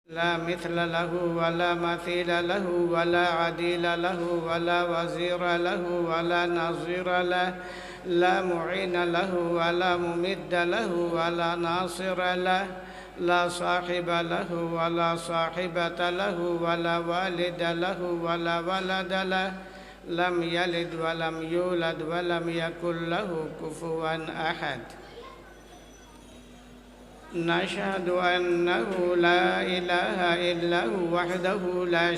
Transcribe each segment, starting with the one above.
لا مثل له ولا مثيل له ولا عديل له ولا وزير له ولا نظير له، لا معين له ولا ممد له ولا ناصر له، لا صاحب له ولا صاحبة له ولا والد له ولا ولد له، لم يلد ولم يولد ولم يكن له كفوا أحد. نشهد أنه لا إله إلا هو وحده لا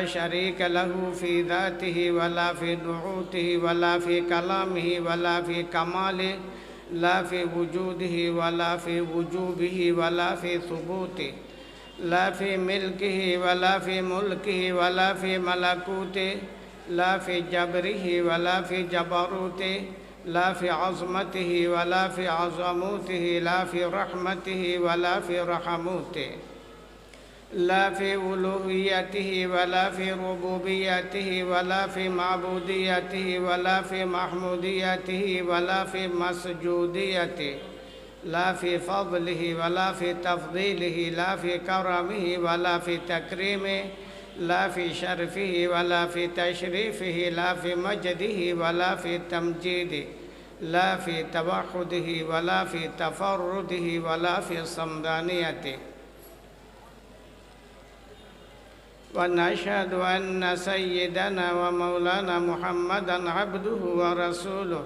شريك له في ذاته ولا في نعوته ولا في كلامه ولا في كماله، لا في وجوده ولا في وجوبه ولا في ثبوته، لا في ملكه ولا في ملكه ولا في ملكوته، لا في جبره ولا في جبروته، لا في عظمته ولا في عظموته، لا في رحمته ولا في رحموته، لا في ألوهيته ولا في ربوبيته ولا في معبوديته ولا في محموديته ولا في مسجوديته، لا في فضله ولا في تفضيله، لا في كرمه ولا في تكريمه، لا في شرفه ولا في تشريفه، لا في مجده ولا في تمجيده، لا في توحده ولا في تفرده ولا في صمدانيته. ونشهد أن سيدنا ومولانا محمدًا عبده ورسوله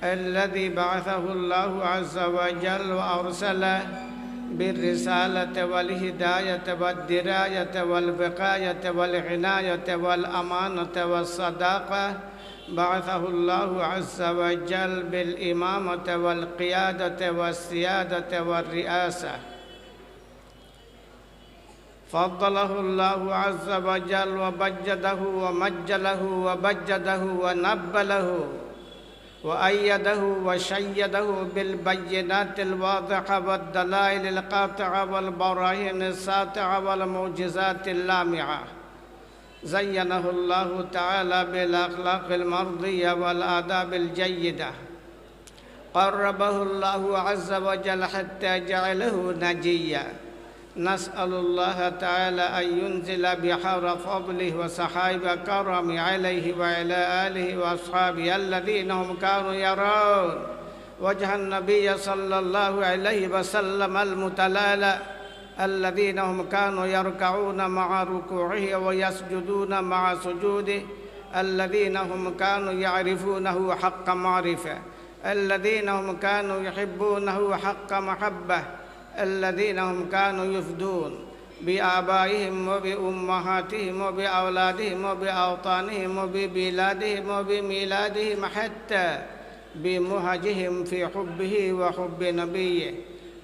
الذي بعثه الله عز وجل وأرسله بالرسالة والهداية والدراية والوقاية والعناية والأمانة والصداقة، بعثه الله عز وجل بالإمامة والقيادة والسيادة والرئاسة، فضله الله عز وجل وبجده ومجله وبجده ونبله وأيده وشيده بالبينات الواضحة والدلائل القاطعة والبراهين الساطعة والمعجزات اللامعة، زينه الله تعالى بالأخلاق المرضية والآداب الجيدة، قربه الله عز وجل حتى جعله نجيا. نسأل الله تعالى أن ينزل بحر فضله وسحائب كرم عليه وعلى آله وأصحابه الذين هم كانوا يرون وجه النبي صلى الله عليه وسلم المتلالى، الذين هم كانوا يركعون مع ركوعه ويسجدون مع سجوده، الذين هم كانوا يعرفونه حق معرفة، الذين هم كانوا يحبونه حق محبة، الذين هم كانوا يفدون بآبائهم وبأمهاتهم وبأولادهم وبأوطانهم وببلادهم وبميلادهم حتى بمهجهم في حبه وحب نبيه،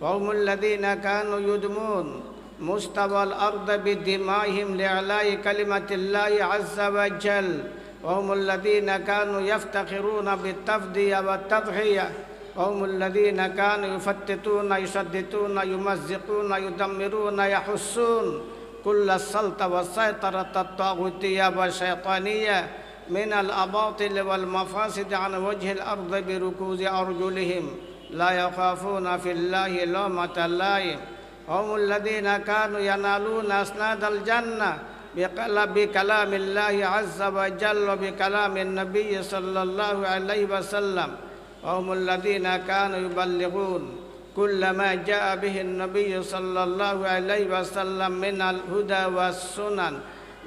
وهم الذين كانوا يدمون مستوى الأرض بدمائهم لإعلاء كلمة الله عز وجل، وهم الذين كانوا يفتخرون بالتفدية والتضحية، وهم الذين كانوا يفتتون يشددون يمزقون يدمرون يحسون كل السلطة والسيطرة الطاغوتية والشيطانية من الأباطل والمفاسد عن وجه الأرض بركوز أرجلهم، لا يخافون في الله لومة لائم، هم الذين كانوا ينالون أسناد الجنة بكلام الله عز وجل وبكلام النبي صلى الله عليه وسلم، وهم الذين كانوا يبلغون كل ما جاء به النبي صلى الله عليه وسلم من الهدى والسنن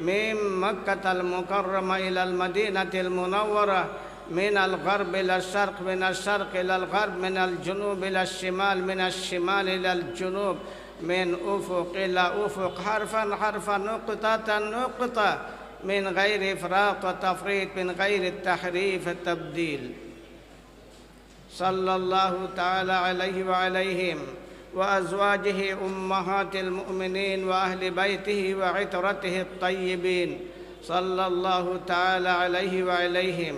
من مكة المكرمة إلى المدينة المنورة، من الغرب إلى الشرق، من الشرق إلى الغرب، من الجنوب إلى الشمال، من الشمال إلى الجنوب، من أفق إلى أفق، حرفا حرفا، نقطة نقطة، من غير إفراط وتفريط، من غير التحريف التبديل، صلى الله تعالى عليه وعليهم وأزواجه أمهات المؤمنين وأهل بيته وعترته الطيبين، صلى الله تعالى عليه وعليهم،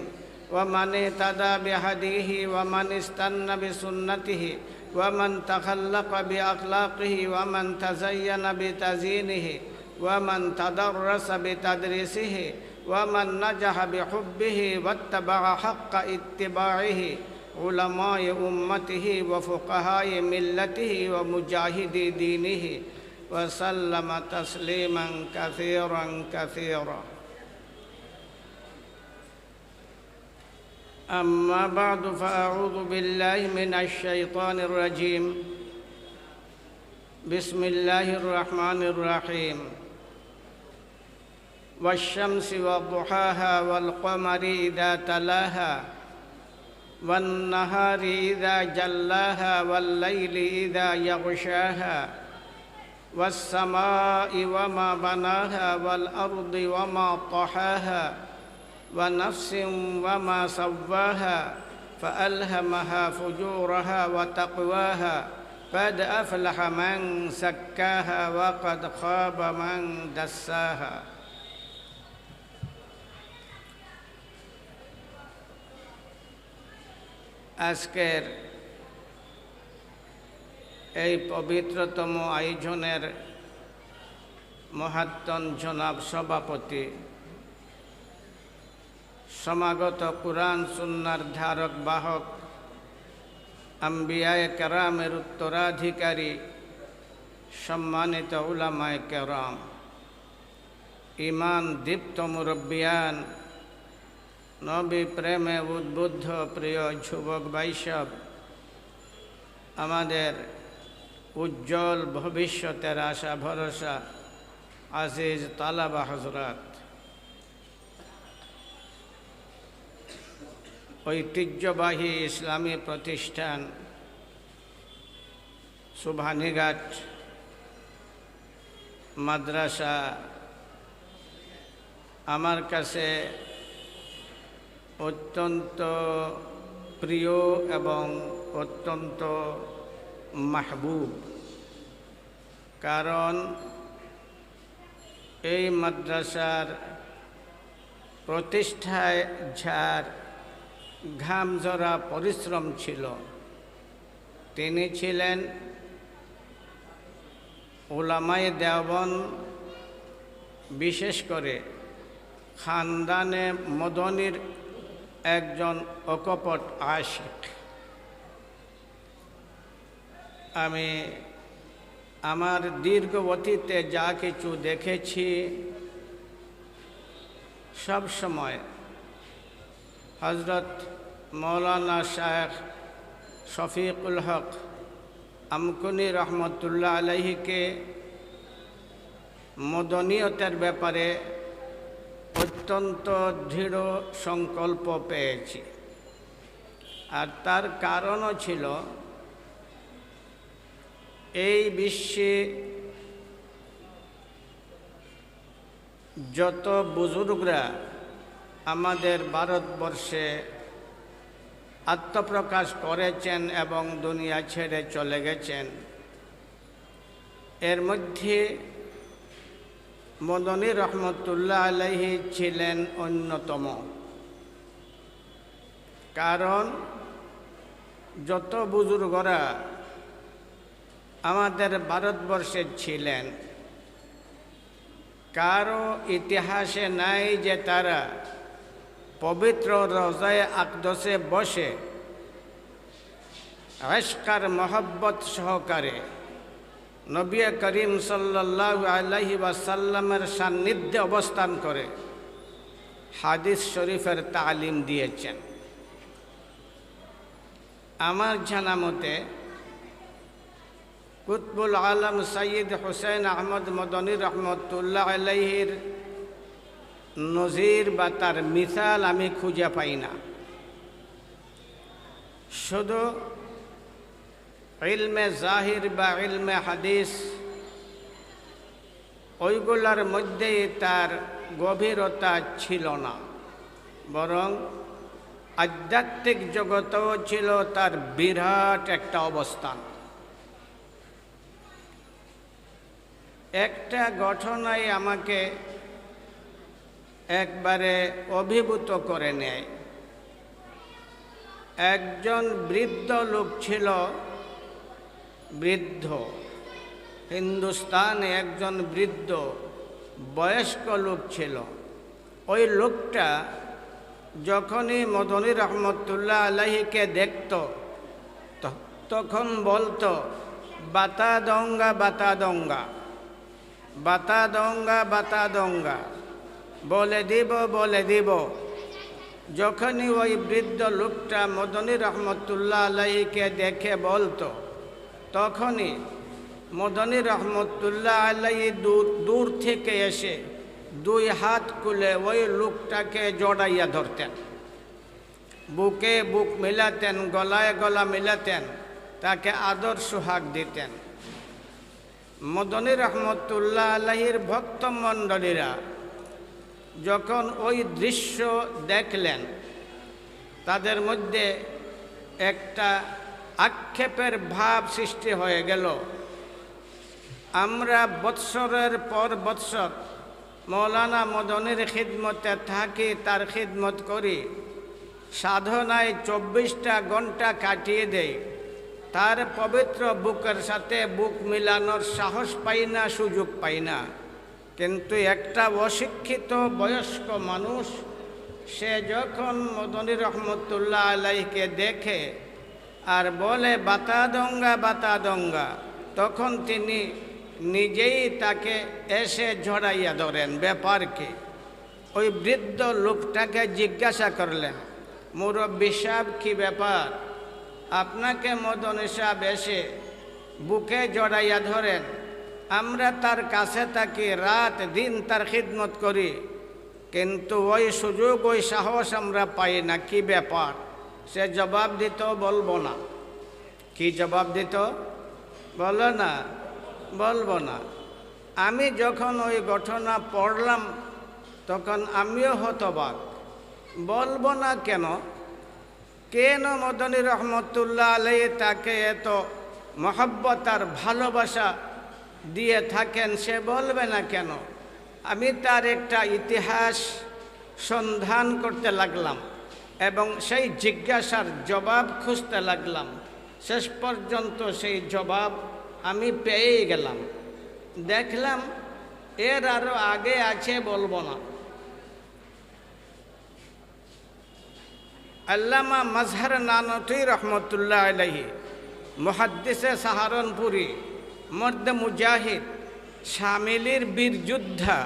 ومن اهتدى بهديه ومن استنى بسنته ومن تخلق بأخلاقه ومن تزين بتزيينه ومن تدرس بتدريسه ومن نجح بحبه واتبع حق اتباعه، علماء أمته وفقهاء ملته ومجاهدي دينه، وسلم تسليما كثيرا كثيرا. أما بعد فأعوذ بالله من الشيطان الرجيم. بسم الله الرحمن الرحيم. والشمس وضحاها والقمر إذا تلاها والنهار إذا جلاها والليل إذا يغشاها والسماء وما بناها والأرض وما طحاها ونفس وما سواها فألهمها فجورها وتقواها قد أفلح من زكاها وقد خاب من دساها. আজকের এই পবিত্রতম আয়োজনের মহাত্তম জনাব সভাপতি, সমাগত কুরআন সুন্নাহর ধারক বাহক, আম্বিয়ায়ে কেরামের উত্তরাধিকারী, সম্মানিত উলামায়ে কেরাম, ঈমান দীপ্ত মুরব্বিয়ান, নবী প্রেমে উদ্বুদ্ধ প্রিয় যুবক বৈষব, আমাদের উজ্জ্বল ভবিষ্যতের আশা ভরসা আজিজ তালাবা হযরত, ঐতিহ্যবাহী ইসলামী প্রতিষ্ঠান সুবহানীঘাট মাদ্রাসা আমার কাছে অত্যন্ত প্রিয় এবং অত্যন্ত মাহবুব। কারণ এই মাদ্রাসার প্রতিষ্ঠায় যার ঘামঝরা পরিশ্রম ছিল, তিনি ছিলেন উলামায়ে দেওবন্দ, বিশেষ করে খানদানে মদনীর একজন অকপট আশিক। আমি আমার দীর্ঘ অতীতে যা কিছু দেখেছি, সব সময় হযরত মৌলানা শায়েখ শফিকুল হক আমকুনি রহমতুল্লাহ আলাইহিকে মদনীয়তের ব্যাপারে অত্যন্ত দৃঢ় সংকল্প পেয়েছি। আর তার কারণও ছিল, এই বিশ্বে যত বুজুর্গরা আমাদের ভারতবর্ষে আত্মপ্রকাশ করেছেন এবং দুনিয়া ছেড়ে চলে গেছেন, এর মধ্যে মদনী রহমতুল্লাহ আলাইহি ছিলেন অন্যতম। কারণ যত বুজুর্গরা আমাদের ভারতবর্ষে ছিলেন, কারো ইতিহাসে নাই যে তারা পবিত্র রওজায়ে আকদসে বসে ইশকার মহব্বত সহকারে নবী করিম সাল্লাল্লাহু আলাইহি ওয়াসাল্লামের সান্নিধ্যে অবস্থান করে হাদিস শরীফের তালিম দিয়েছেন। আমার জানা মতে কুতবুল আলম সৈয়দ হুসেন আহমদ মদনী রহমতুল্লাহ আলাইহির নজির বা তার মিসাল আমি খুঁজে পাই না। শুধু ইলমে জাহির বা ইলমে হাদিস, ওইগুলোর মধ্যেই তার গভীরতা ছিল না, বরং আধ্যাত্মিক জগতেও ছিল তার বিরাট একটা অবস্থান। একটা ঘটনাই আমাকে একবারে অভিভূত করে নেয়। একজন বৃদ্ধ লোক ছিল, বৃদ্ধ হিন্দুস্তানে একজন বৃদ্ধ বয়স্ক লোক ছিল। ওই লোকটা যখনই মদনী রহমতুল্লাহ আলাইহিকে দেখত তখন বলতো বাতা দঙ্গা বাতা দঙ্গা, বাতা দোঙ্গা, বলে দিব। যখনই ওই বৃদ্ধ লোকটা মদনী রহমতুল্লাহ আলাইহিকে দেখে বলতো, তখনই মদনী রহমতুল্লাহ আলাইহি দূর থেকে এসে 2 হাত খুলে ওই লোকটাকে জড়াইয়া ধরতেন, বুকে বুক মিলাতেন, গলায় গলা মিলাতেন, তাকে আদর সোহাগ দিতেন। মদনী রহমতুল্লাহ আলাইহির ভক্তমণ্ডলীরা যখন ওই দৃশ্য দেখলেন, তাদের মধ্যে একটা আক্ষেপের ভাব সৃষ্টি হয়ে গেল। আমরা বৎসরের পর বৎসর মৌলানা মদনীর খিদমতে থাকি, তার খিদমত করি, সাধনায় 24টা ঘন্টা কাটিয়ে দেই, তার পবিত্র বুকের সাথে বুক মিলানোর সাহস পাই না, সুযোগ পাই না। কিন্তু একটা অশিক্ষিত বয়স্ক মানুষ, সে যখন মদনী রহমতুল্লাহ আলাইহিকে দেখে আর বলে বাতা দোঙ্গা, তখন তিনি নিজেই তাকে এসে ঝড়াইয়া ধরেন। ব্যাপার কি? ওই বৃদ্ধ লোকটাকে জিজ্ঞাসা করলেন, মুরব্বী সাহেব, কি ব্যাপার? আপনাকে মদনী সাহেব এসে বুকে জড়াইয়া ধরেন, আমরা তার কাছে থাকি, রাত দিন তার খিদমত করি, কিন্তু ওই সুযোগ ওই সাহস আমরা পাই না, কি ব্যাপার? সে জবাব দিত, বলবো না। কি জবাব দিত? বলবো না। আমি যখন ওই ঘটনা পড়লাম, তখন আমিও হতবাক। বলবো না কেন মদনী রহমতুল্লাহ আলাইহি তাকে এত মহব্বত আর ভালোবাসা দিয়ে থাকেন, সে বলবে না কেন? আমি তার একটা ইতিহাস সন্ধান করতে লাগলাম এবং সেই জিজ্ঞাসার জবাব খুঁজতে লাগলাম। শেষ পর্যন্ত সেই জবাব আমি পেয়েই গেলাম। দেখলাম এর আরও আগে আছে, বলবো না। আল্লামা মাজহার নানতী রহমতুল্লাহ আলাইহি, মুহাদ্দিসে সাহারনপুরি, মর্দ মুজাহিদ, শামিলির বীর যোদ্ধা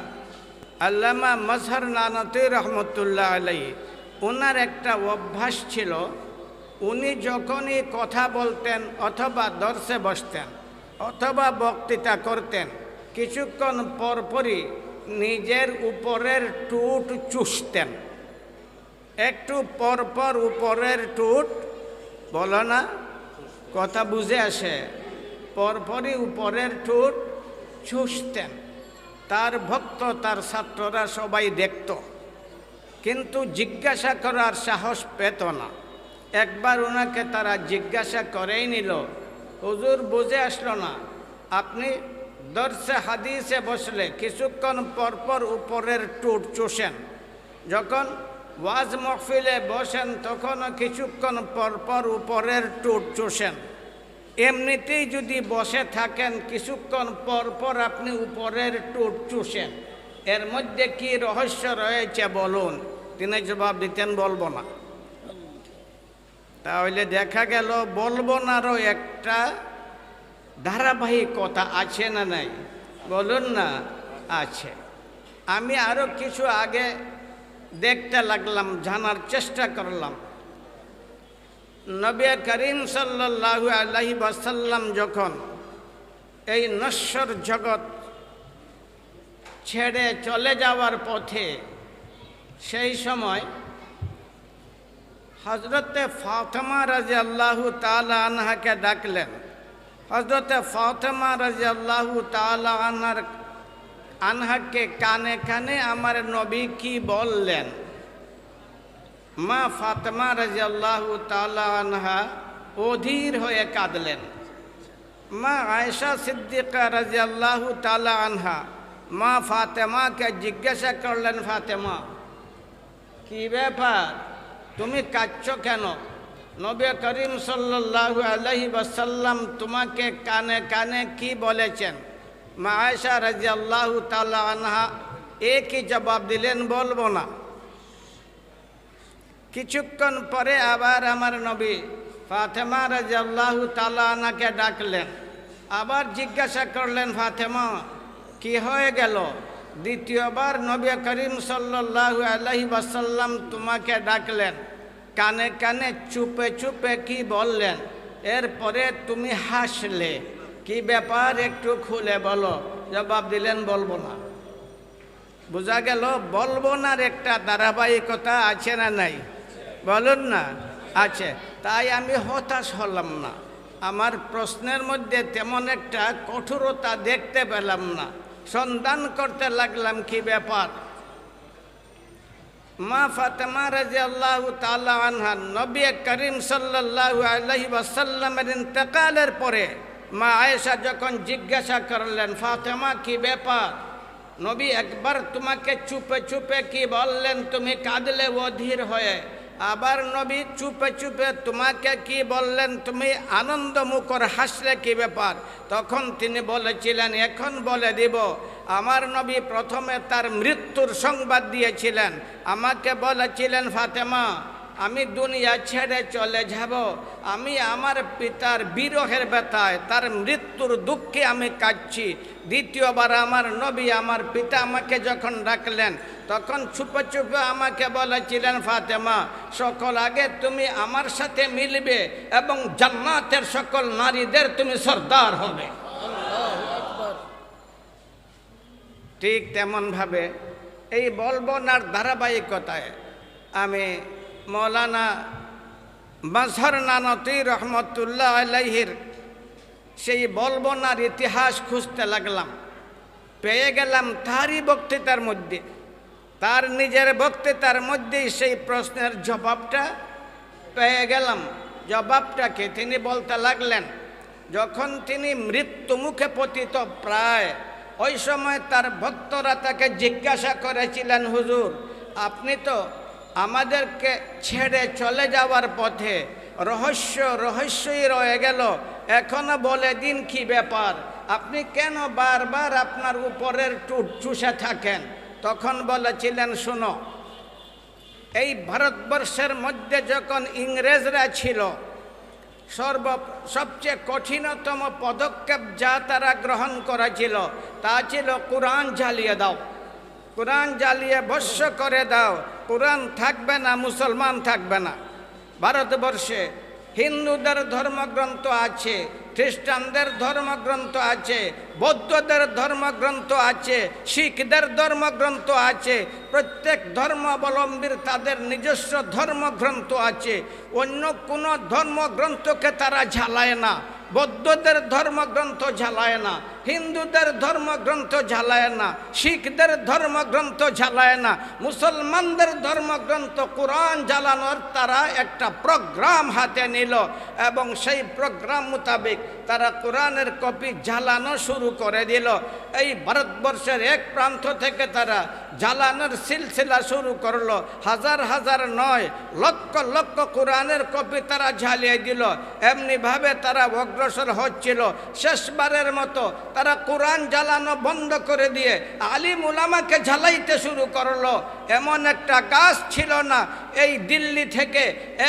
আল্লামা মাজহার নানতী রহমতুল্লাহ আলাইহি, ওনার একটা অভ্যাস ছিল, উনি যখনই কথা বলতেন অথবা দর্শে বসতেন অথবা বক্তৃতা করতেন, কিছুক্ষণ পরপরই নিজের উপরের টুট চুষতেন। একটু পরপর উপরের টুট, বলো না, কথা বুঝে আসে, পরপরই উপরের টুট চুষতেন। তার ভক্ত, তার ছাত্ররা সবাই দেখত, কিন্তু জিজ্ঞাসা করার সাহস পেত না। একবার ওনাকে তারা জিজ্ঞাসা করেই নিল, হুজুর বুঝে আসলো না, আপনি দর্শে হাদিসে বসলে কিছুক্ষণ পরপর উপরের টুট চুষেন, যখন ওয়াজ মহফিলে বসেন তখনও কিছুক্ষণ পরপর উপরের টুট চুষেন, এমনিতেই যদি বসে থাকেন কিছুক্ষণ পরপর আপনি উপরের টুট চুষেন, এর মধ্যে কি রহস্য রয়েছে বলুন? তিনি জবাব দিতেন, বলবো না। তাহলে দেখা গেল বলবো নারও একটা ধারাবাহিকতা আছে না নাই? বলুন না, আছে। আমি আরও কিছু আগে দেখতে লাগলাম, জানার চেষ্টা করলাম। নবী করিম সাল্লাল্লাহু আলাইহি ওয়াসাল্লাম যখন এই নশ্বর জগৎ ছেড়ে চলে যাওয়ার পথে, সেই সময় হযরতে ফাতেমা রাদিয়াল্লাহু তাআলা আনহাকে ডাকলেন। হযরতে ফাতেমা রাদিয়াল্লাহু তাআলা আনহাকে কানে কানে আমার নবী কি বললেন? মা ফাতেমা রাদিয়াল্লাহু তাআলা আনহা অধীর হয়ে কাঁদলেন। মা আয়েশা সিদ্দিকা রাদিয়াল্লাহু তাআলা আনহা মা ফাতেমাকে জিজ্ঞাসা করলেন, ফাতেমা কি ব্যাপার, তুমি কাঁদছ কেন? নবী করিম সাল্লাল্লাহু আলাইহি ওয়াসাল্লাম তোমাকে কানে কানে কি বলেছেন? মা আয়েশা রাদিয়াল্লাহু তাআলা আনহা একই জবাব দিলেন, বলবো না। কিছুক্ষণ পরে আবার আমার নবী ফাতেমা রাদিয়াল্লাহু তাআলা আনহাকে ডাকলেন, আবার জিজ্ঞাসা করলেন, ফাতেমা কি হয়ে গেল? দ্বিতীয়বার নবী করিম সাল্লাল্লাহু আলাইহি ওয়াসাল্লাম তোমাকে ডাকলেন, কানে কানে চুপে চুপে কি বললেন? এরপরে তুমি হাসলে। কি ব্যাপার একটু খুলে বলো। জবাব দিলেন বলবো না। বোঝা গেল বলবো নার একটা ধারাবাহিকতা আছে না নাই? বলুন না, আছে। তাই আমি হতাশ হলাম না। আমার প্রশ্নের মধ্যে তেমন একটা কঠোরতা দেখতে পেলাম না। সন্ধান করতে লাগলাম কি ব্যাপার। মা ফাতেমা রাদিয়াল্লাহু তাআলা আনহা নবী করিম সাল্লাল্লাহু আলাইহি ওয়াসাল্লামের ইন্তেকালের পরে মা আয়েশা যখন জিজ্ঞাসা করলেন, ফাতেমা কি ব্যাপার? নবী একবার তোমাকে চুপে চুপে কি বললেন, তুমি কাঁদলে অধীর হয়ে। আবার নবী চুপে চুপে তোমাকে কি বললেন, তুমি আনন্দমুখর হাসলে, কি ব্যাপার? তখন তিনি বলেছিলেন, এখন বলে দিব। আমার নবী প্রথমে তার মৃত্যুর সংবাদ দিয়েছিলেন। আমাকে বলেছিলেন, ফাতেমা আমি দুনিয়া ছেড়ে চলে যাব। আমি আমার পিতার বিরহের ব্যথায়, তার মৃত্যুর দুঃখে আমি কাঁদছি। দ্বিতীয়বার আমার নবী, আমার পিতা আমাকে যখন ডাকলেন, তখন চুপে চুপে আমাকে বলেছিলেন, ফাতেমা সকল আগে তুমি আমার সাথে মিলবে এবং জান্নাতের সকল নারীদের তুমি সর্দার হবে। ঠিক তেমনভাবে এই বলবনার ধারাবাহিকতায় আমি মৌলানা মাজহার নানতী রহমতুল্লাহ আলাইহির সেই বলবনার ইতিহাস খুঁজতে লাগলাম। পেয়ে গেলাম তারই বক্তৃতার মধ্যে, তার নিজের বক্তৃতার মধ্যেই সেই প্রশ্নের জবাবটা পেয়ে গেলাম। জবাবটাকে তিনি বলতে লাগলেন, যখন তিনি মৃত্যুমুখে পতিত প্রায়, ওই সময় তার ভক্তরা তাকে জিজ্ঞাসা করেছিলেন, হুজুর আপনি তো আমাদেরকে ছেড়ে চলে যাওয়ার পথে, রহস্যই রয়ে গেল, এখনো বলে দিন কি ব্যাপার? আপনি কেন বারবার আপনার উপরের টুট চুষে থাকেন? তখন বলেছিলেন, শোনো, এই ভারতবর্ষের মধ্যে যখন ইংরেজরা ছিল, সবচেয়ে কঠিনতম পদক্ষেপ যা তারা গ্রহণ করেছিল তা ছিল কোরআন জ্বালিয়ে দাও, কোরআন জ্বালিয়ে ভস্ম করে দাও। কোরআন থাকবে না, মুসলমান থাকবে না। ভারতবর্ষে হিন্দুদের ধর্মগ্রন্থ আছে, খ্রিস্টানদের ধর্মগ্রন্থ আছে, বৌদ্ধদের ধর্মগ্রন্থ আছে, শিখদের ধর্মগ্রন্থ আছে। প্রত্যেক ধর্মাবলম্বীর তাদের নিজস্ব ধর্মগ্রন্থ আছে। অন্য কোনো ধর্মগ্রন্থকে তারা ঝালায় না। বৌদ্ধদের ধর্মগ্রন্থ ঝালায় না, হিন্দুদের ধর্মগ্রন্থ ঝালায় না, শিখদের ধর্মগ্রন্থ ঝালায় না। মুসলমানদের ধর্মগ্রন্থ কোরআন জ্বালানোর তারা একটা প্রোগ্রাম হাতে নিল এবং সেই প্রোগ্রাম মোতাবেক তারা কোরআনের কপি জ্বালানো শুরু করে দিল। এই ভারতবর্ষের এক প্রান্ত থেকে তারা জ্বালানোর সিলসিলা শুরু করলো। হাজার হাজার নয়, লক্ষ লক্ষ কোরআনের কপি তারা জ্বালিয়ে দিল। এমনিভাবে তারা অগ্রসর হচ্ছিল। শেষবারের মতো তারা কোরআন জ্বালানো বন্ধ করে দিয়ে আলিম উলামাকে জ্বালাইতে শুরু করলো। এমন একটা গাছ ছিল না এই দিল্লি থেকে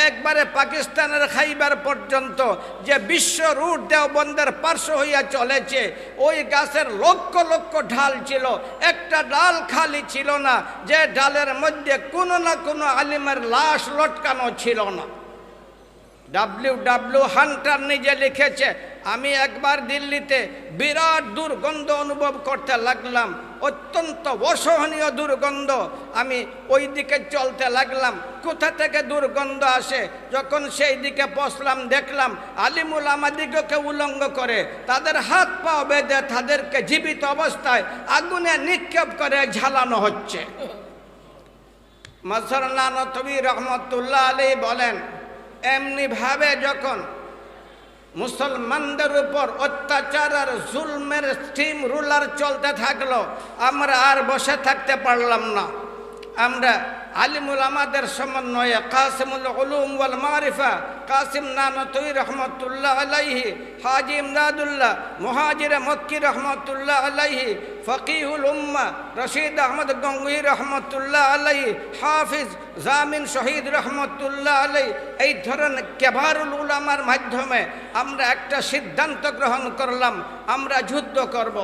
একবারে পাকিস্তানের খাইবার পর্যন্ত, যে বিশ্ব রুট দেওবন্দের পার্শ্ব হইয়া চলেছে, ওই গাছের লক্ষ লক্ষ ঢাল ছিল, একটা ডাল খালি ছিল না যে ডালের মধ্যে কোনো না কোনো আলিমের লাশ লটকানো ছিল না। W.W. হান্টার নিজে লিখেছে, আমি একবার দিল্লিতে বিরাট দুর্গন্ধ অনুভব করতে লাগলাম, অত্যন্ত অসহনীয় দুর্গন্ধ। আমি ওই দিকে চলতে লাগলাম, কোথা থেকে দুর্গন্ধ আসে? যখন সেই দিকে পৌঁছলাম, দেখলাম আলিমুল আমাদিগকে উলঙ্গ করে, তাদের হাত পা বেঁধে তাদেরকে জীবিত অবস্থায় আগুনে নিক্ষেপ করে ঝালানো হচ্ছে। মাজহার নানতী রহমতুল্লাহ আলাইহি বলেন, এমনিভাবে যখন মুসলমানদের উপর অত্যাচার আর জুলমের স্টিম রুলার চলতে থাকলো, আমরা আর বসে থাকতে পারলাম না। আমরা আলিমুল আমাদের সমন্বয়ে কাসিমুল উলুম ওয়াল মারিফা কাসিম নানতী রহমতুল্লাহ আলাইহি, হাজি ইমদাদুল্লাহ মুহাজিরে মক্কি রহমতুল্লাহ আলাইহি, ফকিহুল উম্মা রশিদ আহমদ গঙ্গুহি রহমতুল্লাহ আলাইহি, হাফিজ জামিন শহীদ রহমতুল্লাহ আলাইহি, এই ধরনের কেবারুল উলামার মাধ্যমে আমরা একটা সিদ্ধান্ত গ্রহণ করলাম, আমরা যুদ্ধ করব।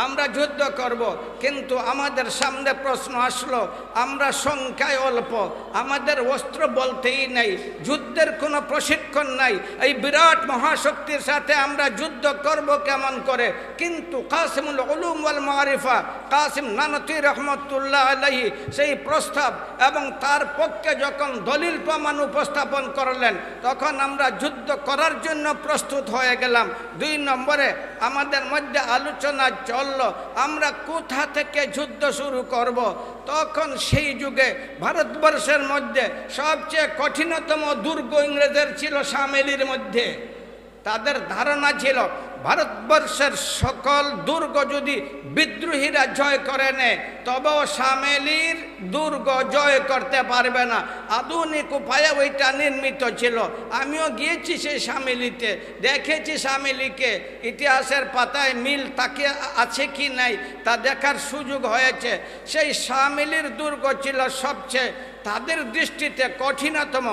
আমরা যুদ্ধ করব, কিন্তু আমাদের সামনে প্রশ্ন আসলো, আমরা সংখ্যায় অল্প, আমাদের অস্ত্র বলতেই নেই, যুদ্ধের কোনো প্রশিক্ষণ নাই, এই বিরাট মহাশক্তির সাথে আমরা যুদ্ধ করব কেমন করে? কিন্তু কাসিমুল উলুম ওয়াল মারিফা কাসিম নানতী রহমতুল্লাহ আলাইহি সেই প্রস্তাব এবং তার পক্ষে যখন দলিল প্রমাণ উপস্থাপন করলেন, তখন আমরা যুদ্ধ করার জন্য প্রস্তুত হয়ে গেলাম। 2 নম্বরে আমাদের মধ্যে আলোচনা চললো আমরা কোথা থেকে যুদ্ধ শুরু করব। তখন সেই যুগে ভারতবর্ষের মধ্যে সবচেয়ে কঠিনতম দুর্গ ইংরেজের ছিল শামেলির মধ্যে। তাদের ধারণা ছিল ভারতবর্ষের সকল দুর্গ যদি বিদ্রোহীরা জয় করে নেয়, তবেও শামেলির দুর্গ জয় করতে পারবে না। আধুনিক উপায়ে ওইটা নির্মিত ছিল। আমিও গিয়েছি সেই শামেলিতে, দেখেছি শামেলিকে, ইতিহাসের পাতায় মিল তাকে আছে কি নাই তা দেখার সুযোগ হয়েছে। সেই শামেলির দুর্গ ছিল সবচেয়ে তাদের দৃষ্টিতে কঠিনতম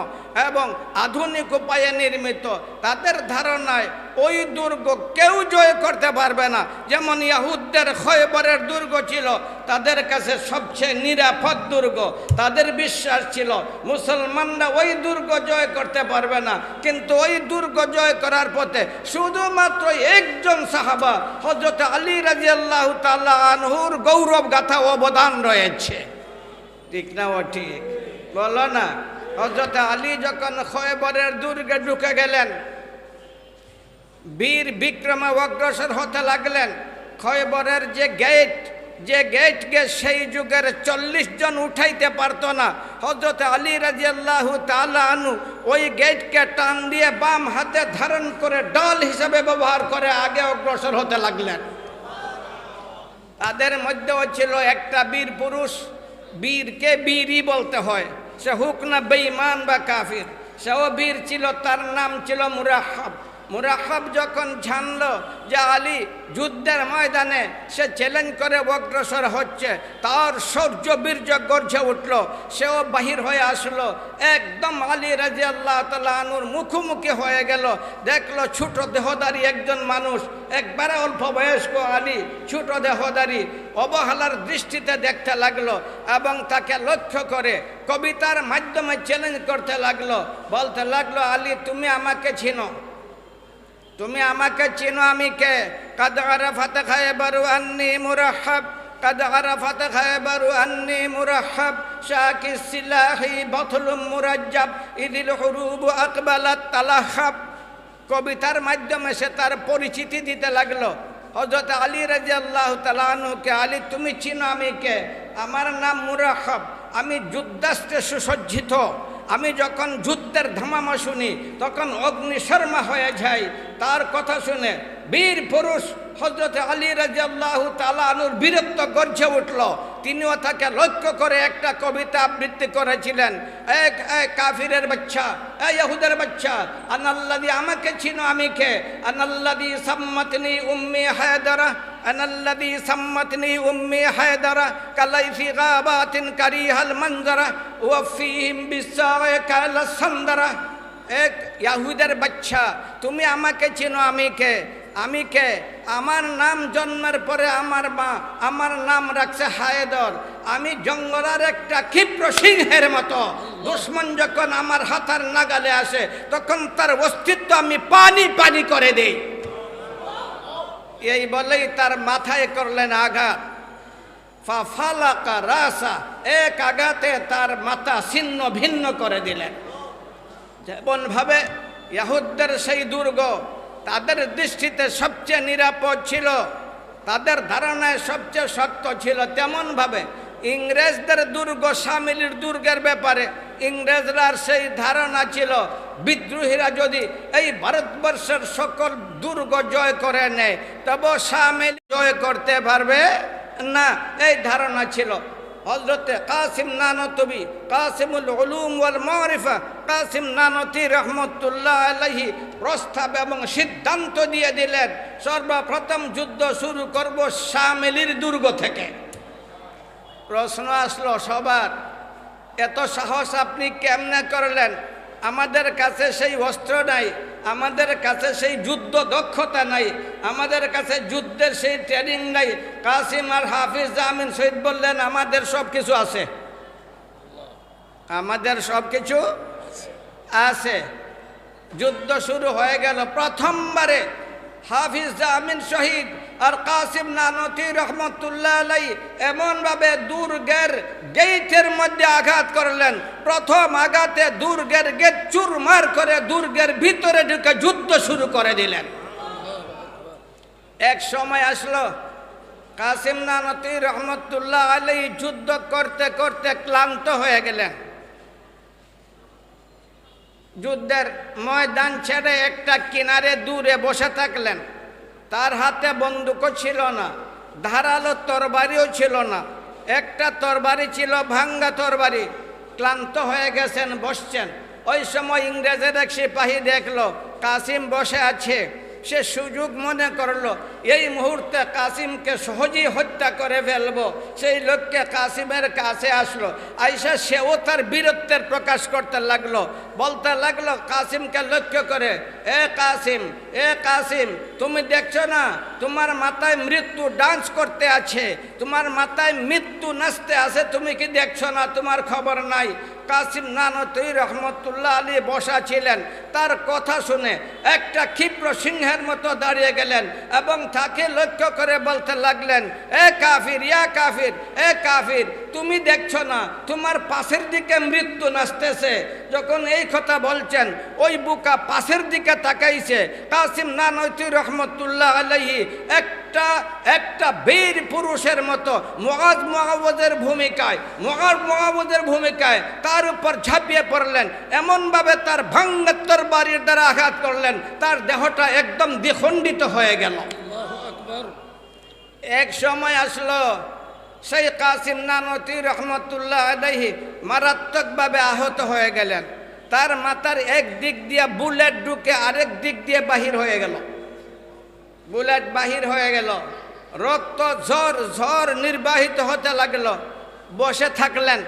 এবং আধুনিক উপায়ে নির্মিত। তাদের ধারণায় ওই দুর্গ কেউ জয় করতে পারবে না। যেমন ইয়াহুদদের খয়বরের দুর্গ ছিল তাদের কাছে সবচেয়ে নিরাপদ দুর্গ, তাদের বিশ্বাস ছিল মুসলমানরা ওই দুর্গ জয় করতে পারবে না। কিন্তু ওই দুর্গ জয় করার পথে শুধুমাত্র একজন সাহাবা হযরত আলী রাদিয়াল্লাহু তাআলা আনহুর গৌরব গাথা অবদান রয়েছে। ঠিক না? ও ঠিক বলো না? হযরত আলী যখন খয়বরের দুর্গে ঢুকে গেলেন, বীর বিক্রমে অগ্রসর হতে লাগলেন। খয়বরের যে গেট সেই যুগের 40 জন উঠাইতে পারত না। হযরত আলী রাদিয়াল্লাহু তাআলা আনহু ওই গেটকে টান দিয়ে বাম হাতে ধারণ করে ডাল হিসাবে ব্যবহার করে আগে অগ্রসর হতে লাগলেন। তাদের মধ্যেও ছিল একটা বীর পুরুষ, বীরকে বীরই বলতে হয়, সে হোক না বেঈমান বা কাফির, সেও বীর ছিল, তার নাম ছিল মুরাহাব। মুরাহাব যখন জানল যে আলী যুদ্ধের ময়দানে সে চ্যালেঞ্জ করে অগ্রসর হচ্ছে, তার শৌর্য বীর্য গর্জে উঠল, সেও বাহির হয়ে আসলো, একদম আলী রাদিয়াল্লাহু তাআলা আনহুর মুখোমুখি হয়ে গেল। দেখলো ছোট দেহধারী একজন মানুষ, একবারে অল্প বয়স্ক আলী, ছোট দেহধারী, অবহেলার দৃষ্টিতে দেখতে লাগলো এবং তাকে লক্ষ্য করে কবিতার মাধ্যমে চ্যালেঞ্জ করতে লাগলো, বলতে লাগলো, আলী তুমি আমাকে চিনো, তুমি আমাকে চিনো, আমি কে? কাদ আরাফাত খায়বারু আন্নী মুরাহাব, কাদ আরাফাত খায়বারু আন্নী মুরাহাব, শাকিস সিলাহি বথলুম মুরাজ্জাব, ইদিল হুরুব আকবালাত তালাহাব। কবিতার মাধ্যমে সে তার পরিচিতি দিতে লাগলো হযরত আলী রাদিয়াল্লাহু তাআলা আনহুকে। আলী তুমি চিনো আমি কে? আমার নাম মুরাহাব, আমি যুদ্ধাস্ত্রে সুসজ্জিত, আমি যখন যুদ্ধের ধামামা শুনি তখন অগ্নিশর্মা হয়ে যাই। তার কথা শুনে বীর পুরুষ হযরত আলী রাদিয়াল্লাহু তাআলা আনহুর বীরত্ব গর্জে উঠল। তিনিও তাকে লক্ষ্য করে একটা কবিতা আবৃত্তি করেছিলেন, এক কাফিরের বাচ্চা, ইহুদের বাচ্চা, আনাল্লাযী, আমাকে চিনো আমি কে? আনাল্লাযী সাম্মাতনি উম্মি হায়দারা, আনাল্লাযী সাম্মাতনি উম্মি হায়দারা, কালাইফি গাবাতিন কারিহাল মনজারা, ওয়া ফীহিম বিসায়ে কালাস সান্দারা। এক ইহুদের বাচ্চা, তুমি আমাকে চিনো আমি কে? আমি কে? আমার নাম জন্মের পরে আমার মা আমার নাম রাখছে হায়দর। আমি জঙ্গলার একটা ক্ষিপ্র সিংহের মতো, দুশ্মন যখন আমার হাতের নাগালে আসে তখন তার অস্তিত্ব আমি পানি পানি করে দেই। এই বলেই তার মাথায় করলেন আঘাত, ফাফালাকা রাসা, এক আঘাতে তার মাথা ছিন্ন ভিন্ন করে দিলেন। যেমন ভাবে ইহুদদের সেই দুর্গ তাদের দৃষ্টিতে সবচেয়ে নিরাপদ ছিল, তাদের ধারণায় সবচেয়ে শক্ত ছিল, তেমন ভাবে ইংরেজদের দুর্গ শামেলির দুর্গের ব্যাপারে ইংরেজরা সেই ধারণা ছিল বিদ্রোহীরা যদি এই ভারতবর্ষের সকল দুর্গ জয় করে নেয় তবে শামেলি জয় করতে পারবে না, এই ধারণা ছিল। হযরতে কাসিম নানতবী, কাসিমুল উলুম ওয়াল মারিফা কাসিম নানতী রহমতুল্লাহ আলাইহি প্রস্তাব এবং সিদ্ধান্ত দিয়ে দিলেন, সর্বপ্রথম যুদ্ধ শুরু করব শামেলির দুর্গ থেকে। প্রশ্ন আসলো সবার, এত সাহস আপনি কেমনে করলেন? আমাদের কাছে সেই অস্ত্র নাই, আমাদের কাছে সেই যুদ্ধ দক্ষতা নাই, আমাদের কাছে যুদ্ধের সেই ট্রেনিং নাই। কাসিম আর হাফিজ জামিন শহীদ বললেন আমাদের সব কিছু আছে, আমাদের সব কিছু আছে। যুদ্ধ শুরু হয়ে গেল। প্রথমবারে হাফিজ জামিন শহীদ আর কাসিম নানতি রহমতুল্লাহ আলাই এমনভাবে দুর্গের গেটের মধ্যে আঘাত করলেন। প্রথম আঘাতে দুর্গের গেট চুরমার করে দুর্গের ভিতরে ঢুকে যুদ্ধ শুরু করে দিলেন। এক সময় আসলো কাসিম নানতি রহমতুল্লাহ আলাই যুদ্ধ করতে করতে ক্লান্ত হয়ে গেলেন। যুদ্ধের ময়দান ছেড়ে একটা কিনারে দূরে বসে থাকলেন। তার হাতে বন্দুকও ছিল না, ধারালো তরবারিও ছিল না, একটা তরবারি ছিল ভাঙ্গা তরবারি। ক্লান্ত হয়ে গেছেন, বসছেন। ওই সময় ইংরেজের এক সিপাহী দেখলো কাসিম বসে আছে। সে সুযোগ মনে করলো এই মুহূর্তে কাসিমকে সহজেই হত্যা করে ফেলবো। সেই লোককে কাসিমের কাছে আসলো। আইসা সেও তার বীরত্বের প্রকাশ করতে লাগলো, বলতে লাগলো কাসিমকে লক্ষ্য করে, এ কাসিম, এ কাসিম, তুমি দেখছো না তোমার মাথায় মৃত্যু ডান্স করতে আছে, তোমার মাথায় মৃত্যু নাচতে আছে, তুমি কি দেখছো না? তোমার খবর নাই? কাসিম নানতি রহমতুল্লাহ আলী বসা ছিলেন। তার কথা শুনে একটা ক্ষিপ্র সিংহের মতো দাঁড়িয়ে গেলেন এবং তাকে লক্ষ্য করে বলতে লাগলেন, এ কাফির, ইয়া কাফির, এ কাফির, তুমি দেখছো না তোমার পাশের দিকে মৃত্যু নাচতেছে? যখন এই কথা বলছেন ওই বুকা পাশের দিকে তাকাইছে। কাসিম নানতি রহমতুল্লাহ আলাইহি একটা বীর পুরুষের মতো মুআওয়াজের ভূমিকায় তার উপর ঝাঁপিয়ে পড়লেন। এমনভাবে তার ভাঙ্গা তরবারির দ্বারা আঘাত করলেন, তার দেহটা একদম দ্বিখণ্ডিত হয়ে গেল। এক সময় আসলো সেই কাসিম নানতি রহমতুল্লাহ আলাইহি মারাত্মকভাবে আহত হয়ে গেলেন। তার মাথার এক দিক দিয়ে বুলেট ঢুকে আরেক দিক দিয়ে বাহির হয়ে গেল। বুলেট বাহির হয়ে গেল, রক্ত ঝর নির্বাহিত হতে লাগলো। বসে থাকলেন,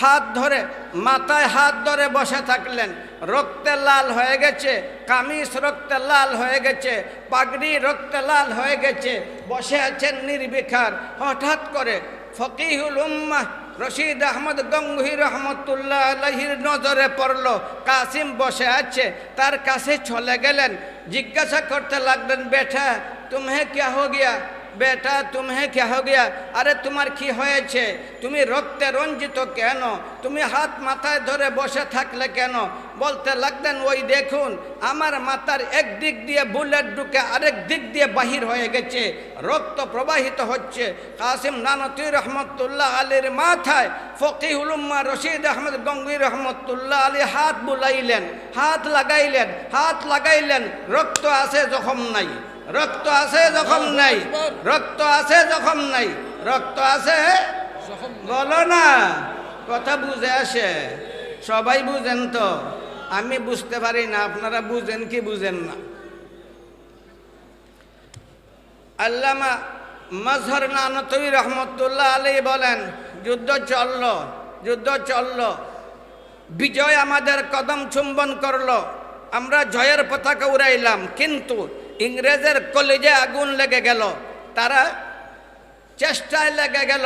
হাত ধরে মাথায় হাত ধরে বসে থাকলেন। রক্তে লাল হয়ে গেছে, কামিজ রক্তে লাল হয়ে গেছে, পাগড়ি রক্তে লাল হয়ে গেছে, বসে আছেন নির্বিকার। হঠাৎ করে ফকিহুল উম্মাহ রশিদ আহমদ গঙ্গুহি রহমতুল্লাহ আলাইহির নজরে পড়লো কাসিম বসে আছে। তার কাছে চলে গেলেন, জিজ্ঞাসা করতে লাগলেন, বেটা तुम्हें क्या हो गया, बेटा तुम्हें क्या हो गया, अरे तुम्हार কি হয়েছে, তুমি রক্তে রঞ্জিত কেন, তুমি হাত মাথায় ধরে বসে থাকলে কেন? বলতে লাগলেন, ওই দেখুন আমার মাথার এক দিক দিয়ে বুলেট ঢুকে আরেক দিক দিয়ে বাহির হয়ে গেছে, রক্ত প্রবাহিত হচ্ছে। কাসিম নানতি রহমতুল্লাহ আলীর মাথায় ফকিহুল উম্মাহ রশিদ আহমদ গঙ্গুহি রহমতুল্লাহ আলী হাত বুলাইলেন, হাত লাগাইলেন। রক্ত আছে জখম নাই, রক্ত আছে জখম নাই, রক্ত আছে জখম নাই, রক্ত আছে। বলো না, কথা বুঝে আসে? সবাই বুঝেন তো? আমি বুঝতে পারি না, আপনারা বুঝেন কি বুঝেন না? আল্লামা মাজহার নানতী রহমতুল্লাহ আলাইহি বলেন, যুদ্ধ চলল, বিজয় আমাদের কদম চুম্বন করলো, আমরা জয়ের পতাকা উড়াইলাম, কিন্তু ইংরেজের কলেজে আগুন লেগে গেল। তারা চেষ্টায় লেগে গেল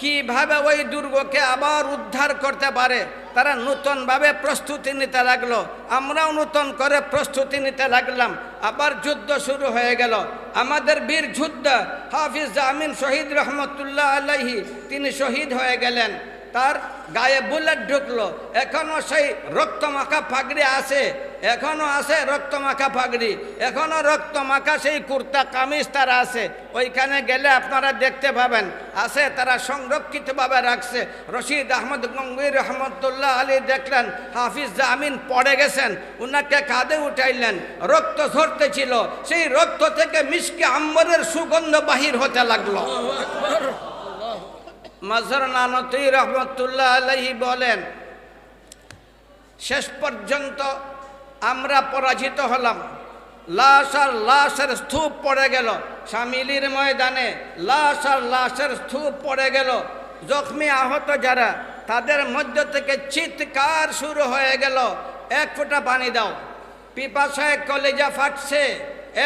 কিভাবে ওই দুর্গকে আবার উদ্ধার করতে পারে। তারা নূতনভাবে প্রস্তুতি নিতে লাগলো, আমরাও নূতন করে প্রস্তুতি নিতে লাগলাম। আবার যুদ্ধ শুরু হয়ে গেল। আমাদের বীর যোদ্ধা হাফিজ জামিন শহীদ রহমতুল্লাহ আলাইহি তিনি শহীদ হয়ে গেলেন। তার গায়ে বুলেট ঢুকলো, এখনো সেই রক্তমাখা পাগড়ি আছে, এখনো আছে রক্তমাখা পাগড়ি, এখনো রক্তমাখা সেই কুর্তা কামিজ তারা আছে। ওইখানে গেলে আপনারা দেখতে পাবেন আছে, তারা সংরক্ষিতভাবে রাখছে। রশিদ আহমদ গঙ্গুহি রহমতুল্লাহ আলী দেখলেন হাফিজ জামিন পড়ে গেছেন, উনাকে কাঁধে উঠাইলেন, রক্ত ঝরতে ছিল, সেই রক্ত থেকে মিশকে আম্বরের সুগন্ধ বাহির হতে লাগলো। মাজহার নানতী রহমতুল্লাহ আলাইহি বলেন, শেষ পর্যন্ত আমরা পরাজিত হলাম। লাশ আর লাশের স্তূপ পড়ে গেল শামিলির ময়দানে, লাশ আর লাশের স্তূপ পড়ে গেল। জখমি আহত যারা, তাদের মধ্য থেকে চিৎকার শুরু হয়ে গেল, এক ফোঁটা পানি দাও। পিপাসায় কলেজা ফাটছে,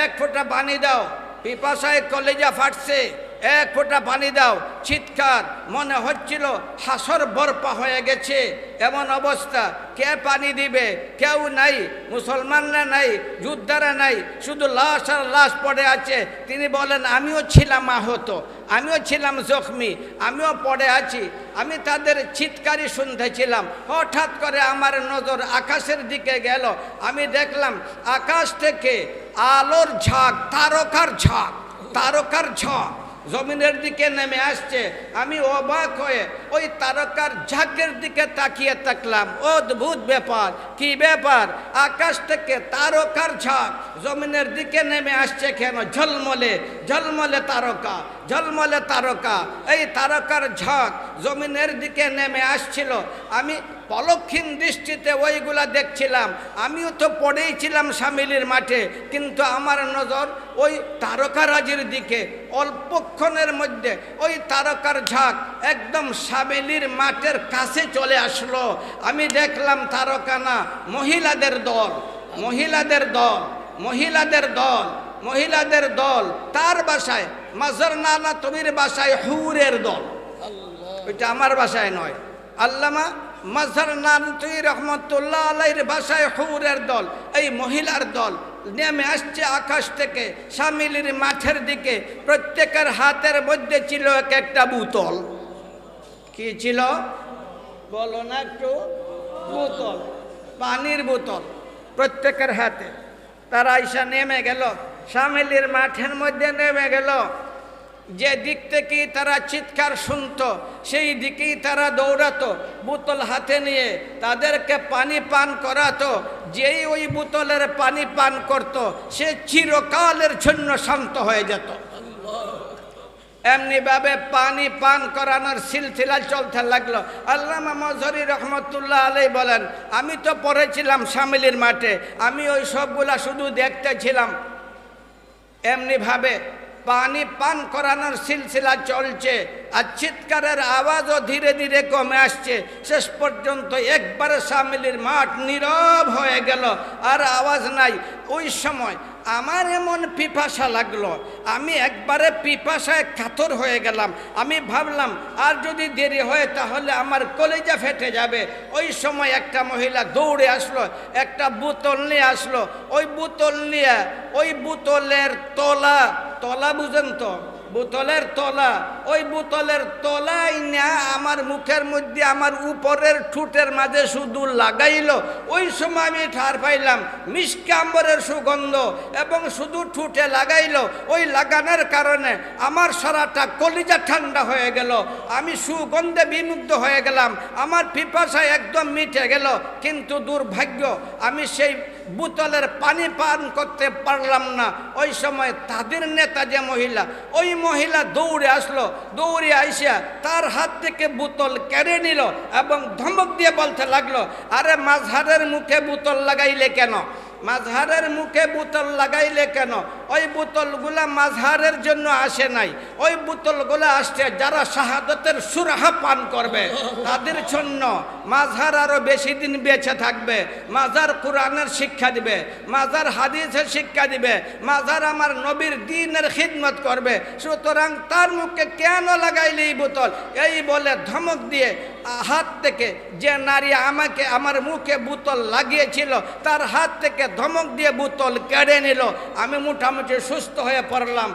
এক ফোঁটা পানি দাও। পিপাসায় কলেজা ফাটছে, এক ফোঁটা পানি দাও। চিৎকার, মনে হচ্ছিল হাসর বরপা হয়ে গেছে, এমন অবস্থা। কে পানি দিবে? কেউ নাই, মুসলমানরা নাই, যোদ্ধারা নাই, শুধু লাশ আর লাশ পড়ে আছে। তিনি বলেন, আমিও ছিলাম আহত, আমিও ছিলাম জখমি, আমিও পড়ে আছি। আমি তাদের চিৎকারই শুনতেছিলাম। হঠাৎ করে আমার নজর আকাশের দিকে গেল। আমি দেখলাম আকাশ থেকে আলোর ঝাঁক, তারকার ঝাঁক, তারকার ঝাঁক জমিনের দিকে নেমে আসছে। আমি অবাক হয়ে ওই তারকার ঝাঁকের দিকে তাকিয়ে থাকলাম। অদ্ভুত ব্যাপার, কি ব্যাপার? আকাশ থেকে তারকার ঝাঁক জমিনের দিকে নেমে আসছে কেন? ঝলমলে ঝলমলে তারকা, ঝলমলে তারকা। এই তারকার ঝাঁক জমিনের দিকে নেমে আসছিল। আমি পলক্ষীন দৃষ্টিতে ওইগুলা দেখছিলাম। আমিও তো পড়েই ছিলাম শামিলির মাঠে, কিন্তু আমার নজর ওই তারকারাজির দিকে। অল্পক্ষণের মধ্যে ওই তারকার ঝাঁক একদম শামিলির মাঠের কাছে চলে আসলো। আমি দেখলাম তারকা না, মহিলাদের দল, মহিলাদের দল, মহিলাদের দল, মহিলাদের দল। তার বাসায় মাজর নানা তুমির বাসায় হুরের দল, ওইটা আমার বাসায় নয়। আল্লামা মাজহার নানতুই রহমতুল্লাহ আলাইহির ভাষায় হুরের দল, এই মহিলার দল নেমে আসছে আকাশ থেকে শামিলির মাঠের দিকে। প্রত্যেকের হাতের মধ্যে ছিল এক একটা বোতল। কি ছিল বলো না একটু? বোতল, পানির বোতল প্রত্যেকের হাতে। তারা আইসা নেমে গেল, শামিলির মাঠের মধ্যে নেমে গেল। যে দিক থেকেই তারা চিৎকার শুনতো সেই দিকেই তারা দৌড়াতো বোতল হাতে নিয়ে, তাদেরকে পানি পান করাতো। যেই ওই বোতলের পানি পান করত সে চিরকালের জন্য শান্ত হয়ে যেত। এমনিভাবে পানি পান করানোর সিলসিলা চলতে লাগলো। আল্লামা মজহরি রহমতুল্লাহ আলাইহি বলেন, আমি তো পড়েছিলাম শামিলির মাঠে, আমি ওই সবগুলা শুধু দেখতেছিলাম। এমনিভাবে পানি পান করানোর সিলসিলা চলছে, আর চিৎকারের আওয়াজও ধীরে ধীরে কমে আসছে। শেষ পর্যন্ত একবারে শামিলির মাঠ নীরব হয়ে গেল, আর আওয়াজ নাই। ওই সময় আমার এমন পিপাসা লাগলো, আমি একবারে পিপাসায় কাতর হয়ে গেলাম। আমি ভাবলাম আর যদি দেরি হয় তাহলে আমার কলেজা ফেটে যাবে। ওই সময় একটা মহিলা দৌড়ে আসলো, একটা বোতল নিয়ে আসলো। ওই বোতল নিয়ে ওই বোতলের তলা, তলা বুঝেন তো, বোতলের তলা, ওই বোতলের তলাই না আমার মুখের মধ্যে, আমার উপরের ঠোঁটের মাঝে শুধু লাগাইলো। ওই সময় আমি ঠার পাইলাম মিষ্টি আম্বরের সুগন্ধ, এবং শুধু ঠোঁটে লাগাইলো। ওই লাগানোর কারণে আমার সারাটা কলিজা ঠান্ডা হয়ে গেল, আমি সুগন্ধে বিমুগ্ধ হয়ে গেলাম, আমার পিপাসা একদম মিটে গেল। কিন্তু দুর্ভাগ্য, আমি সেই বোতলের পানি পান করতে পারলাম না। ওই সময় তাদের নেতা যে মহিলা, ওই মহিলা দৌড়ে আসলো। দৌড়ে আইসা তার হাত থেকে বোতল কেড়ে নিল এবং ধমক দিয়ে বলতে লাগলো, আরে মাজহারের মুখে বোতল লাগাইলে কেন? মাজহারের মুখে বোতল লাগাইলে কেন? ওই বোতলগুলা মাজহারের জন্য আসে নাই, ওই বোতলগুলা আসছে যারা শাহাদতের সুরাহা পান করবে তাদের জন্য। মাজহার আরো বেশি দিন বেঁচে থাকবে, মাজার কোরআনের শিক্ষা দিবে, মাজার হাদিসের শিক্ষা দিবে, মাজার আমার নবীর দ্বীনের খিদমত করবে। সুতরাং তার মুখে কেন লাগাইলে এই বোতল? এই বলে ধমক দিয়ে হাত থেকে যে নারী আমাকে আমার মুখে বোতল লাগিয়েছিল তার হাত থেকে ধমক দিয়ে বোতল কেড়ে নিল। আমি মোটামুটি সুস্থ হয়ে পড়লাম।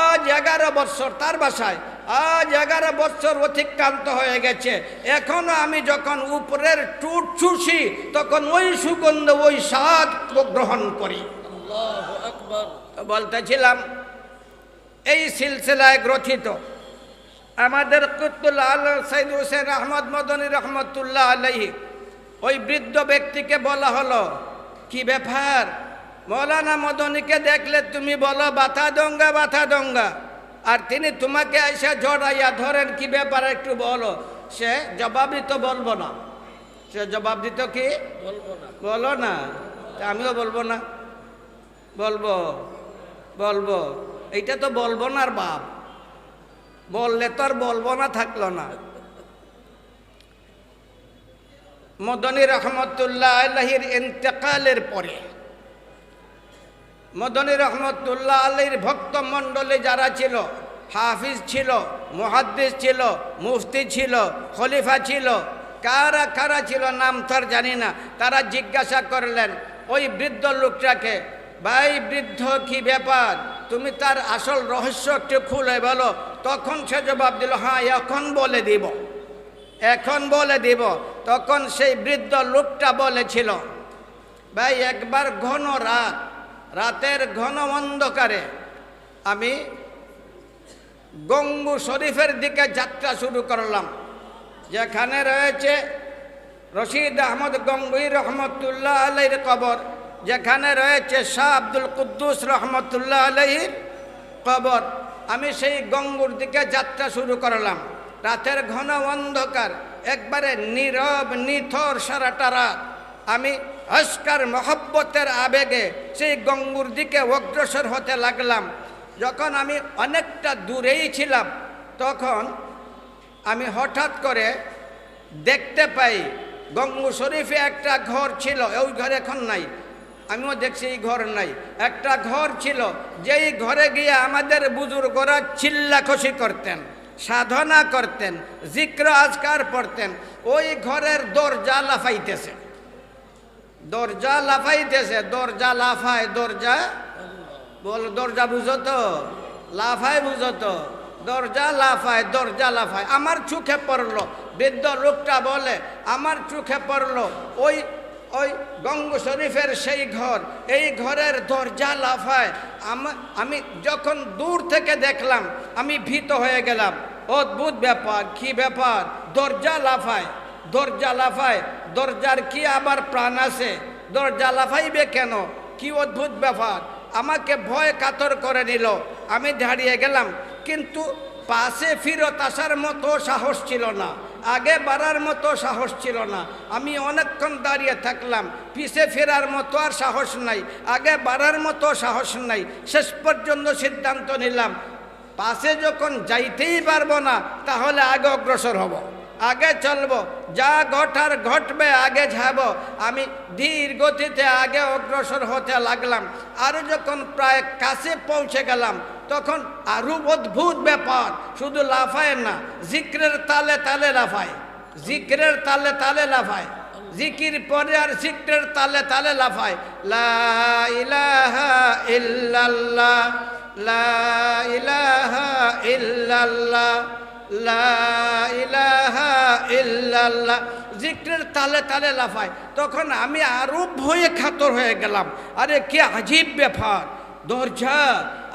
আজ 11 বছর তার বাসায়, আজ 11 বছর অতিক্রান্ত হয়ে গেছে। এখনো আমি যখন উপরের টুট চুষি তখন ওই সুগন্ধ, ওই স্বাদ গ্রহণ করি। আল্লাহু আকবার। বলতেছিলাম এই সিলসিলায় গ্রথিত আমাদের কুতুল আলম সৈয়দ হোসেন আহমদ মদনী রহমতুল্লাহ আলাইহি, ওই বৃদ্ধ ব্যক্তিকে বলা হলো, কি ব্যাপার? মৌলানা মদনীকে দেখলে তুমি বলো বাতা দঙ্গা, বাতা দঙ্গা, আর তিনি তোমাকে এসে জড়াইয়া ধরেন, কি ব্যাপার একটু বলো। সে জবাব দিত বলবো না, সে জবাব দিত কি বলো না। আমিও বলবো না, বলবো বলবো, এইটা তো বলবো না। আর বাপ বললে তো আর বলবো না থাকলো না। মদনী রহমতুল্লাহ আলাইহির ইন্তেকালের পরে মদনী রহমতুল্লাহ আলাইহির ভক্ত মণ্ডলী যারা ছিল, হাফিজ ছিল, মুহাদ্দিস ছিল, মুফতি ছিল, খলিফা ছিল, কারা কারা ছিল নাম তো আর জানি না, তারা জিজ্ঞাসা করলেন ওই বৃদ্ধ লোকটাকে, ভাই বৃদ্ধ কি ব্যাপার, তুমি তার আসল রহস্য একটু খুলে বলো। তখন সে জবাব দিল, হ্যাঁ এখন বলে দিব, এখন বলে দিব। তখন সেই বৃদ্ধ লোকটা বলেছিল, ভাই একবার ঘন রাতের ঘন অন্ধকারে আমি গঙ্গু শরীফের দিকে যাত্রা শুরু করলাম, যেখানে রয়েছে রশিদ আহমদ গঙ্গুই রহমতুল্লাহ আলাইহির কবর, যেখানে রয়েছে শাহ আব্দুল কুদ্দুস রহমতুল্লাহ আলাইহির কবর। আমি সেই গঙ্গুর দিকে যাত্রা শুরু করলাম। রাতের ঘন অন্ধকার, একবারে নীরব নিথর সারাটা রাত আমি আশকার মহব্বতের আবেগে সেই গঙ্গুর দিকে অগ্রসর হতে লাগলাম। যখন আমি অনেকটা দূরেই ছিলাম, তখন আমি হঠাৎ করে দেখতে পাই গঙ্গু শরীফে একটা ঘর ছিল, ওই ঘর এখন নাই, আমিও দেখছি এই ঘর নাই। একটা ঘর ছিল, যেই ঘরে গিয়ে আমাদের বুজুর্গরা চিল্লাখুশি করতেন, সাধনা করতেন, জিক্র আজকার পড়তেন। ওই ঘরের দরজা লাফাইতেছে, দরজা লাফাইতেছে, দরজা লাফায়, দরজা বল, দরজা বুঝো তো, লাফায় বুঝো তো, দরজা লাফায়, দরজা লাফায়। আমার চোখে পড়লো, বৃদ্ধ লোকটা বলে, আমার চোখে পড়লো ওই ওই গঙ্গু শরীফের সেই ঘর, এই ঘরের দরজা লাফায়। আমি যখন দূর থেকে দেখলাম, আমি ভীত হয়ে গেলাম। অদ্ভুত ব্যাপার, কি ব্যাপার, দরজা লাফায়, দরজা লাফায়, দরজার কি আবার প্রাণ আছে, দরজা লাফাইবে কেন, কি অদ্ভুত ব্যাপার। আমাকে ভয় কাতর করে নিল, আমি দাঁড়িয়ে গেলাম, কিন্তু পাশে ফিরত আসার মতো সাহস ছিল না, আগে বাড়ার মতো সাহস ছিল না। আমি অনেকক্ষণ দাঁড়িয়ে থাকলাম, পিছে ফেরার মতো আর সাহস নাই, আগে বাড়ার মতো সাহস নাই। শেষ পর্যন্ত সিদ্ধান্ত নিলাম, পাশে যখন যাইতেই পারবো না, তাহলে আগে অগ্রসর হব, আগে চলবো, যা ঘটার ঘটবে আগে যাব। আমি ধীর গতিতে আগে অগ্রসর হতে লাগলাম। আর যখন প্রায় কাছে পৌঁছে গেলাম, তখন আরো অদ্ভুত ব্যাপার, শুধু লাফায় না, জিক্রের তালে তালে লাফায়, জিক্রের তালে তালে লাফায়, জিকির পরে আর জিক্রের তালে তালে লাফায়। লা ইলাহা ইল্লাল্লাহ, লা ইলাহা ইল্লাল্লাহ, লা ইলাহা ইল্লাল্লাহ, জিক্রের তালে তালে লাফায়। তখন আমি আরো ভয়ে কাতর হয়ে গেলাম, আরে কি আজীব ব্যাপার, দরজা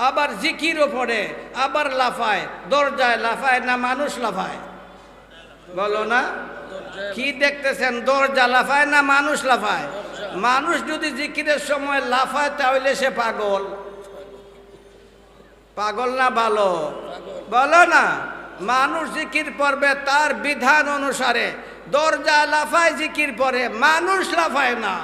আবার জিকিরও পড়ে, আবার লাফায়, দরজায় লাফায় না মানুষ লাফায়, বলো না, কি দেখতেছেন, দরজা লাফায় না মানুষ লাফায়? মানুষ যদি জিকিরের সময় লাফায় তাহলে সে পাগল, পাগল না ভালো, বলো না। মানুষ জিকির পড়বে তার বিধান অনুসারে, দরজা লাফায় জিকির পড়ে, মানুষ লাফায় না।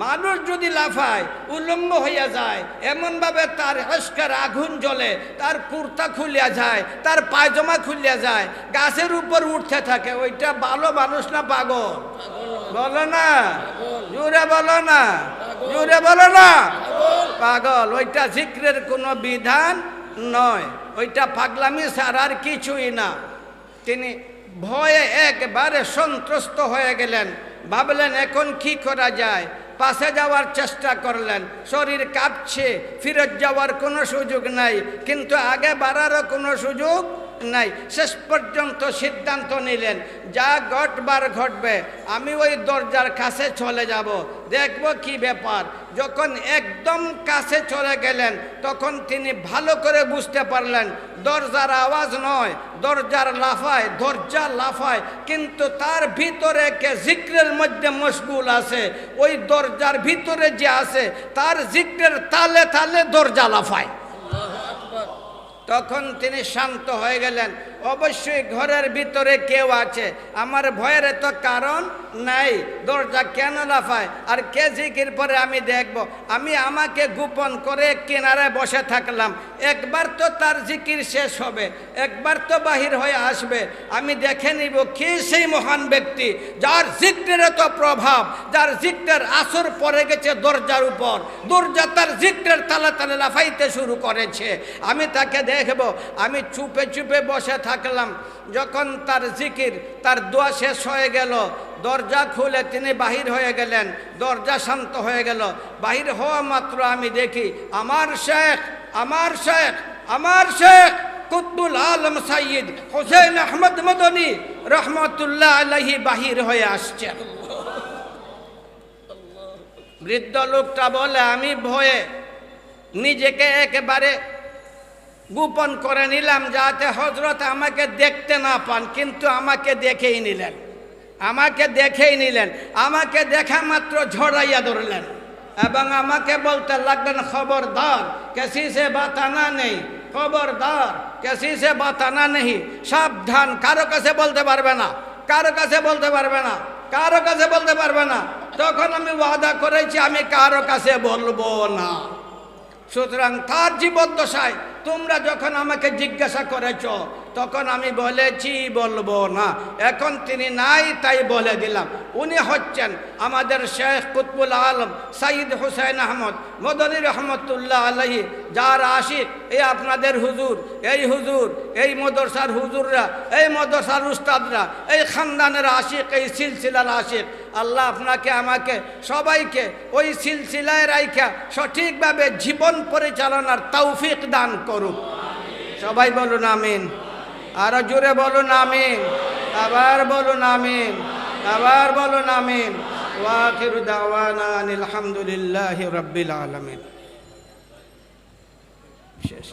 মানুষ যদি লাফায় উলঙ্গ হইয়া যায়, এমনভাবে তার হস্কার আগুন জ্বলে, তার কুর্তা খুলিয়া যায়, তার পায়জামা খুলিয়া যায়, গাছের উপর উঠতে থাকে, ওইটা ভালো মানুষ না পাগল, বলো না, জোরে বলো না, জোরে বলো না, পাগল। ওইটা জিক্রের কোনো বিধান নয়, ওইটা পাগলামি ছাড়া আর কিছুই না। তিনি ভয়ে একবারে সন্ত্রস্ত হয়ে গেলেন, ভাবলেন এখন কি করা যায়। পাশে যাওয়ার চেষ্টা করলেন, শরীর কাঁপছে, ফিরত যাওয়ার কোনো সুযোগ নাই, কিন্তু আগে বাড়ারও কোনো সুযোগ নাই। শেষ পর্যন্ত সিদ্ধান্ত নিলেন, যা ঘটবার ঘটবে, আমি ওই দরজার কাছে চলে যাব, দেখব কি ব্যাপার। যখন একদম কাছে চলে গেলেন, তখন তিনি ভালো করে বুঝতে পারলেন দরজার আওয়াজ নয়, দরজার লাফায়, দরজা লাফায়, কিন্তু তার ভিতরে কে জিক্রের মধ্যে মশগুল আছে, ওই দরজার ভিতরে যে আছে তার জিক্রের তালে তালে দরজা লাফায়। তখন তিনি শান্ত হয়ে গেলেন, অবশ্যই ঘরের ভিতরে কেউ আছে, আমার ভয়ের এত কারণ নাই, দরজা কেন লাফায়? আর কে জিকির পরে আমি দেখব। আমি আমাকে গোপন করে কিনারে বসে থাকলাম, একবার তো তার জিকির শেষ হবে, একবার তো বাহির হয়ে আসবে, আমি দেখে নিব কে সেই মহান ব্যক্তি যার জিক্রের এত প্রভাব, যার জিক্রের আসর পড়ে গেছে দরজার উপর, দরজা তার জিক্রের তালে তালে লাফাইতে শুরু করেছে। আমি তাকে দেখব। আমি চুপে চুপে বসে থাকলাম। যখন তার জিকির, তার দোয়া শেষ হয়ে গেল, দরজা খুলে তিনি বাহির হয়ে গেলেন, দরজা শান্ত হয়ে গেল। বাহির হওয়া মাত্র আমি দেখি আমার শেখ, আমার শেখ, আমার শেখ কুতুবুল আলম সাইয়্যিদ হুসাইন আহমদ মদনী রহমতুল্লাহ আলাইহি বাহির হয়ে আসছেন। বৃদ্ধ লোকটা বলে, আমি ভয়ে নিজেকে একেবারে গোপন করে নিলাম যাতে হযরত আমাকে দেখতে না পান, কিন্তু আমাকে দেখেই নিলেন, আমাকে দেখেই নিলেন। আমাকে দেখা মাত্র ঝড়াইয়া ধরলেন এবং আমাকে বলতে লাগলেন, খবরদার কিসি সে বাতানা নেই, খবরদার কিসি সে বাতানা নেই, সাবধান, কারো কাছে বলতে পারবে না, কারো কাছে বলতে পারবে না, কারো কাছে বলতে পারবে না। তখন আমি ওয়াদা করেছি আমি কারো কাছে বলবো না। সুতরাং তার জীবদ্দশায় তোমরা যখন আমাকে জিজ্ঞাসা করেছ তখন আমি বলেছি বলবো না। এখন তিনি নাই তাই বলে দিলাম। উনি হচ্ছেন আমাদের শেখ কুতুবুল আলম সাইয়্যিদ হুসাইন আহমদ মদনী রহমতুল্লাহ আলাইহি, যার আশিক এই আপনাদের হুজুর, এই হুজুর, এই মদরসার হুজুররা, এই মদরসার উস্তাদরা, এই খানদানের আশিক, এই সিলসিলার আশিক। আল্লাহ আপনাকে আমাকে সবাইকে ওই সিলসিলায় রাইখা সঠিকভাবে জীবন পরিচালনার তৌফিক দান করুক। সবাই বলুন আমিন। আরো জোরে বলুন আমিন। আবার বলুন আমিন। আবার বলুন আমিন। ওয়া আখিরু দাওয়ানা আলহামদুলিল্লাহি রাব্বিল আলামিন। শেষ।